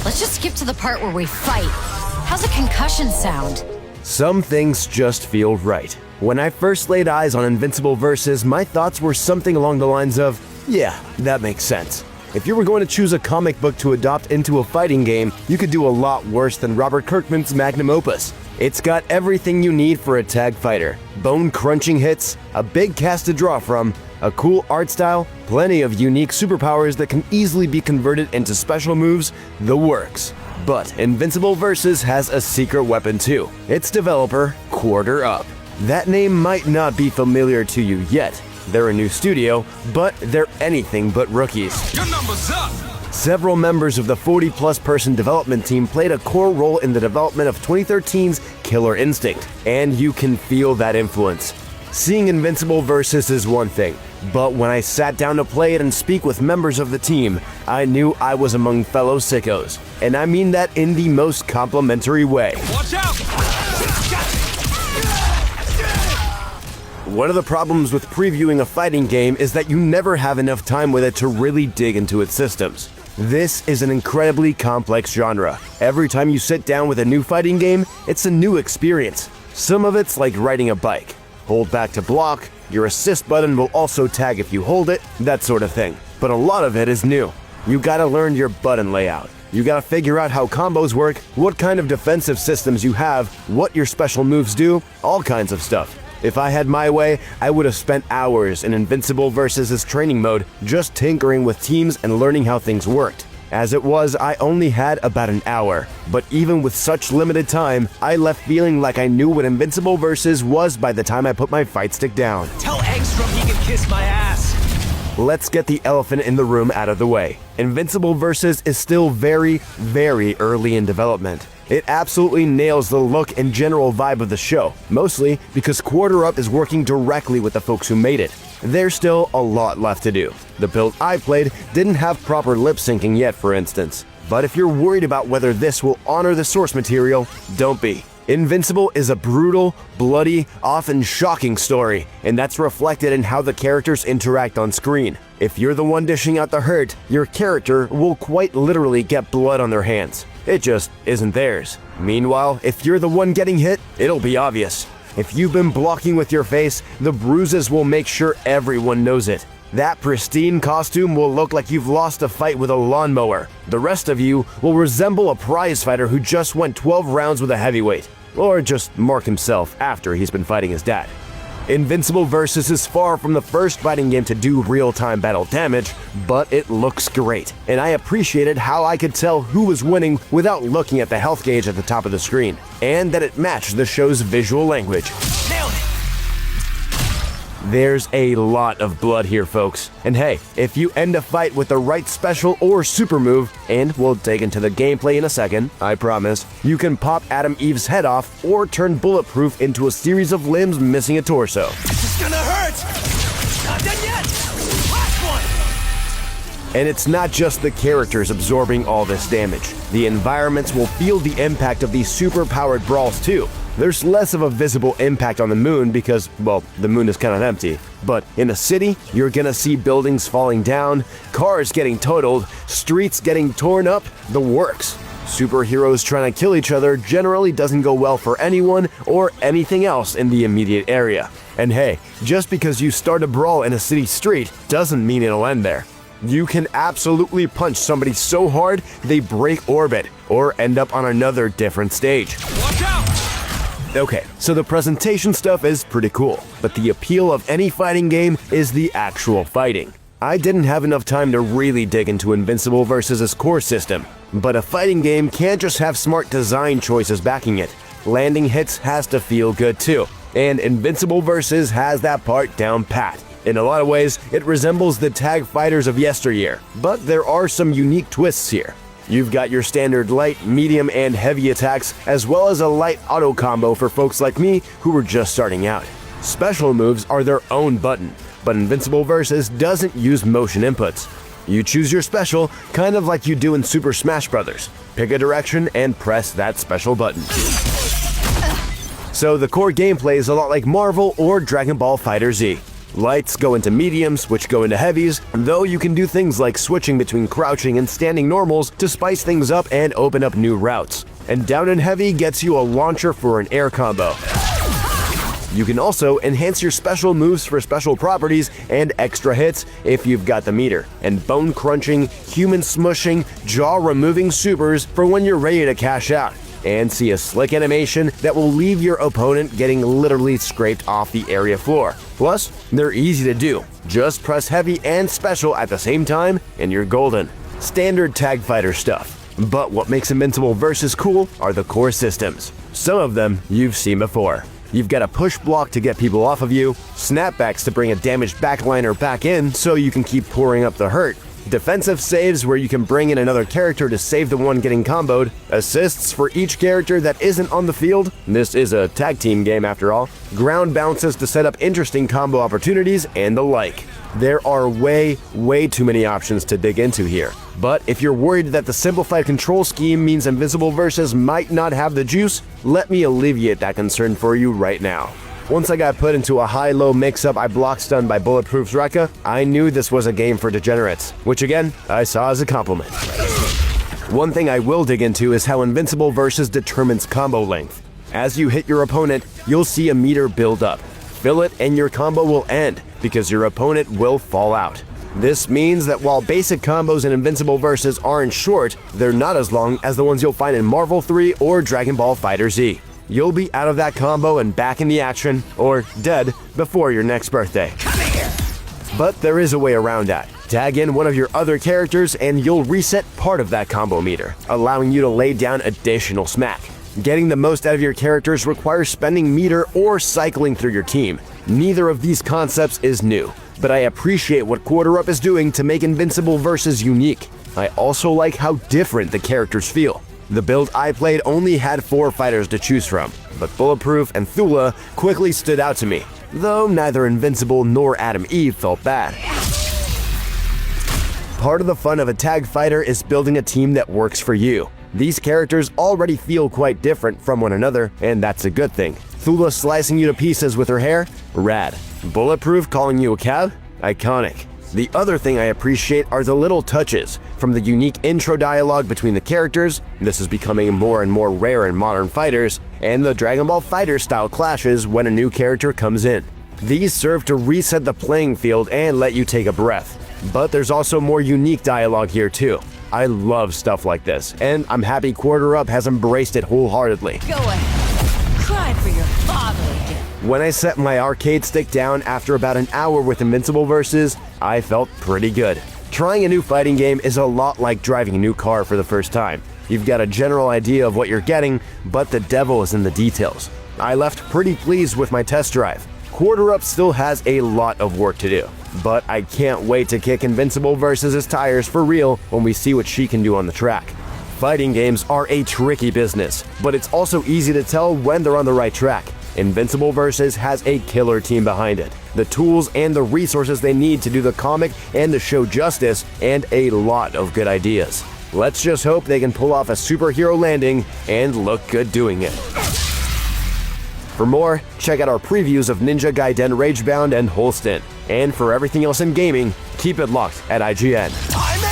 Let's just skip to the part where we fight. How's a concussion sound? Some things just feel right. When I first laid eyes on Invincible Versus, my thoughts were something along the lines of, yeah, that makes sense. If you were going to choose a comic book to adopt into a fighting game, you could do a lot worse than Robert Kirkman's magnum opus. It's got everything you need for a tag fighter. Bone-crunching hits, a big cast to draw from, a cool art style, plenty of unique superpowers that can easily be converted into special moves, the works. But Invincible Versus has a secret weapon too. Its developer, Quarter Up. That name might not be familiar to you yet. They're a new studio, but they're anything but rookies. Your number's up! Several members of the 40-plus person development team played a core role in the development of 2013's Killer Instinct, and you can feel that influence. Seeing Invincible Versus is one thing, but when I sat down to play it and speak with members of the team, I knew I was among fellow sickos, and I mean that in the most complimentary way. Watch out! One of the problems with previewing a fighting game is that you never have enough time with it to really dig into its systems. This is an incredibly complex genre. Every time you sit down with a new fighting game, it's a new experience. Some of it's like riding a bike. Hold back to block, your assist button will also tag if you hold it, that sort of thing. But a lot of it is new. You gotta learn your button layout. You gotta figure out how combos work, what kind of defensive systems you have, what your special moves do, all kinds of stuff. If I had my way, I would have spent hours in Invincible Versus' training mode just tinkering with teams and learning how things worked. As it was, I only had about an hour, but even with such limited time, I left feeling like I knew what Invincible Versus was by the time I put my fight stick down. Tell Angstrom he can kiss my ass! Let's get the elephant in the room out of the way. Invincible Versus is still very, very early in development. It absolutely nails the look and general vibe of the show, mostly because Quarter Up is working directly with the folks who made it. There's still a lot left to do. The build I played didn't have proper lip syncing yet, for instance. But if you're worried about whether this will honor the source material, don't be. Invincible is a brutal, bloody, often shocking story, and that's reflected in how the characters interact on screen. If you're the one dishing out the hurt, your character will quite literally get blood on their hands. It just isn't theirs. Meanwhile, if you're the one getting hit, it'll be obvious. If you've been blocking with your face, the bruises will make sure everyone knows it. That pristine costume will look like you've lost a fight with a lawnmower. The rest of you will resemble a prize fighter who just went 12 rounds with a heavyweight. Or just Mark himself after he's been fighting his dad. Invincible Versus is far from the first fighting game to do real-time battle damage, but it looks great, and I appreciated how I could tell who was winning without looking at the health gauge at the top of the screen, and that it matched the show's visual language. Nailed it! There's a lot of blood here, folks. And hey, if you end a fight with the right special or super move, and we'll dig into the gameplay in a second, I promise, you can pop Adam Eve's head off or turn Bulletproof into a series of limbs missing a torso. This is gonna hurt! Not done yet! Last one! And it's not just the characters absorbing all this damage. The environments will feel the impact of these super-powered brawls too. There's less of a visible impact on the moon because, well, the moon is kind of empty. But in a city, you're gonna see buildings falling down, cars getting totaled, streets getting torn up, the works. Superheroes trying to kill each other generally doesn't go well for anyone or anything else in the immediate area. And hey, just because you start a brawl in a city street doesn't mean it'll end there. You can absolutely punch somebody so hard they break orbit or end up on another different stage. Watch out! Okay, so the presentation stuff is pretty cool, but the appeal of any fighting game is the actual fighting. I didn't have enough time to really dig into Invincible Versus' core system, but a fighting game can't just have smart design choices backing it. Landing hits has to feel good too, and Invincible Versus has that part down pat. In a lot of ways, it resembles the tag fighters of yesteryear, but there are some unique twists here. You've got your standard light, medium, and heavy attacks, as well as a light auto combo for folks like me who were just starting out. Special moves are their own button, but Invincible Versus doesn't use motion inputs. You choose your special, kind of like you do in Super Smash Bros. Pick a direction and press that special button. So the core gameplay is a lot like Marvel or Dragon Ball FighterZ. Lights go into mediums, which go into heavies, though you can do things like switching between crouching and standing normals to spice things up and open up new routes. And down in heavy gets you a launcher for an air combo. You can also enhance your special moves for special properties and extra hits if you've got the meter, and bone-crunching, human-smushing, jaw-removing supers for when you're ready to cash out. And see a slick animation that will leave your opponent getting literally scraped off the area floor. Plus, they're easy to do. Just press heavy and special at the same time and you're golden. Standard tag fighter stuff. But what makes Invincible Versus cool are the core systems. Some of them you've seen before. You've got a push block to get people off of you, snapbacks to bring a damaged backliner back in so you can keep pouring up the hurt, defensive saves where you can bring in another character to save the one getting comboed, assists for each character that isn't on the field, this is a tag team game after all, ground bounces to set up interesting combo opportunities, and the like. There are way too many options to dig into here. But if you're worried that the simplified control scheme means Invincible Versus might not have the juice, let me alleviate that concern for you right now. Once I got put into a high-low mix-up I block stunned by Bulletproof's Rekka, I knew this was a game for degenerates, which again, I saw as a compliment. One thing I will dig into is how Invincible Versus determines combo length. As you hit your opponent, you'll see a meter build up. Fill it and your combo will end, because your opponent will fall out. This means that while basic combos in Invincible Versus aren't short, they're not as long as the ones you'll find in Marvel 3 or Dragon Ball FighterZ. You'll be out of that combo and back in the action, or dead, before your next birthday. Come here! But there is a way around that. Tag in one of your other characters and you'll reset part of that combo meter, allowing you to lay down additional smack. Getting the most out of your characters requires spending meter or cycling through your team. Neither of these concepts is new, but I appreciate what Quarter Up is doing to make Invincible Versus unique. I also like how different the characters feel. The build I played only had 4 fighters to choose from, but Bulletproof and Thula quickly stood out to me, though neither Invincible nor Adam Eve felt bad. Part of the fun of a tag fighter is building a team that works for you. These characters already feel quite different from one another, and that's a good thing. Thula slicing you to pieces with her hair? Rad. Bulletproof calling you a cab? Iconic. The other thing I appreciate are the little touches, from the unique intro dialogue between the characters, this is becoming more and more rare in modern fighters, and the Dragon Ball FighterZ style clashes when a new character comes in. These serve to reset the playing field and let you take a breath. But there's also more unique dialogue here too. I love stuff like this, and I'm happy Quarter Up has embraced it wholeheartedly. Go ahead. Cry for your father again. When I set my arcade stick down after about an hour with Invincible Versus, I felt pretty good. Trying a new fighting game is a lot like driving a new car for the first time. You've got a general idea of what you're getting, but the devil is in the details. I left pretty pleased with my test drive. Quarter Up still has a lot of work to do, but I can't wait to kick Invincible Versus' tires for real when we see what she can do on the track. Fighting games are a tricky business, but it's also easy to tell when they're on the right track. Invincible Versus has a killer team behind it, the tools and the resources they need to do the comic and the show justice, and a lot of good ideas. Let's just hope they can pull off a superhero landing and look good doing it. For more, check out our previews of Ninja Gaiden Ragebound and Holston. And for everything else in gaming, keep it locked at IGN. I'm